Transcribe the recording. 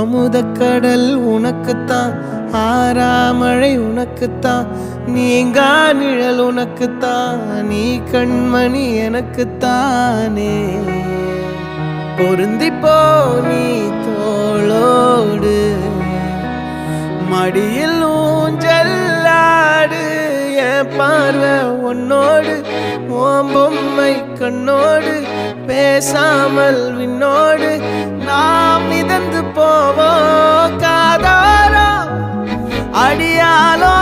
அமுதக்கடல் உனக்குத்தான், ஆறாமழை உனக்குத்தான், நீங்கா நிழல் உனக்குத்தான், நீ கண்மணி எனக்குத்தானே. பொருந்திப்போ நீ தோளோடு, மடியில் ஊஞ்சல்லாடு, என் பார்வை உன்னோடு, ஓம் பொம்மை கண்ணோடு, பேசாமல் விண்ணோடு நாம் மிதந்து போவோம் காதாரோ அடியாலோ